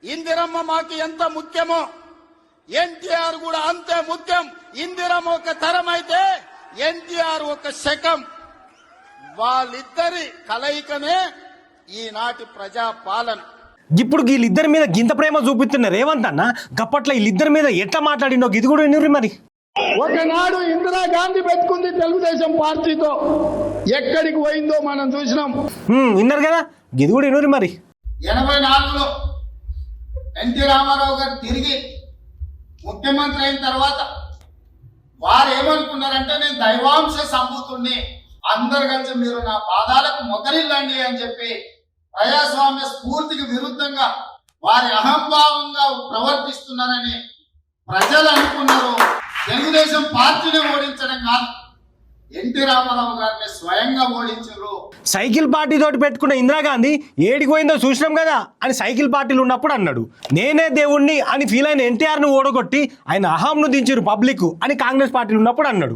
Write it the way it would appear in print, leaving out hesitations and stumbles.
ఇందిరమ్మ మాకు ఎంత ముఖ్యమో ఎన్టీఆర్ కూడా అంతే ముఖ్యం. ఇందిరమ్మ ఒక తరం అయితే ఎన్టీఆర్ ఒక శకం. వాళ్ళిద్దరి కలయికనే ఈనాటి ప్రజా పాలన. ఇప్పుడు వీళ్ళిద్దరి మీద గింత ప్రేమ చూపిస్తున్న రేవంత్ అన్న గప్పట్ల వీళ్ళిద్దరి మీద ఎట్లా మాట్లాడినో ఇది కూడా వినుర్రి మరి. ఒకనాడు ఇందిరాగాంధీ పెట్టుకుంది తెలుగుదేశం పార్టీతో, ఎక్కడికి పోయిందో మనం చూసినాం. విన్నారు కదా, ఇది కూడా వినుర్రి మరి. 84లో ఎన్టీ రామారావు గారు తిరిగి ముఖ్యమంత్రి అయిన తర్వాత వారు ఏమనుకున్నారంటే, నేను దైవాంశ సంభూతుణ్ణి, అందరు కలిసి మీరు నా పాదాలకు మొకరిల్లండి అని చెప్పి ప్రజాస్వామ్య స్ఫూర్తికి విరుద్ధంగా వారి అహంభావంగా ప్రవర్తిస్తున్నారని ప్రజలు అనుకున్నారు. తెలుగుదేశం పార్టీని ఓడించడం కాదు, ఎన్టీ రామారావు గారిని స్వయంగా ఓడించారు. సైకిల్ పార్టీ తోటి పెట్టుకున్న ఇందిరాగాంధీ ఏడికి పోయిందో చూసినాం కదా అని సైకిల్ పార్టీలు ఉన్నప్పుడు అన్నాడు. నేనే దేవుణ్ణి అని ఫీల్ అయిన ఎన్టీఆర్ను ఓడగొట్టి ఆయన అహంను దించారు పబ్లిక్ అని కాంగ్రెస్ పార్టీలు ఉన్నప్పుడు అన్నాడు.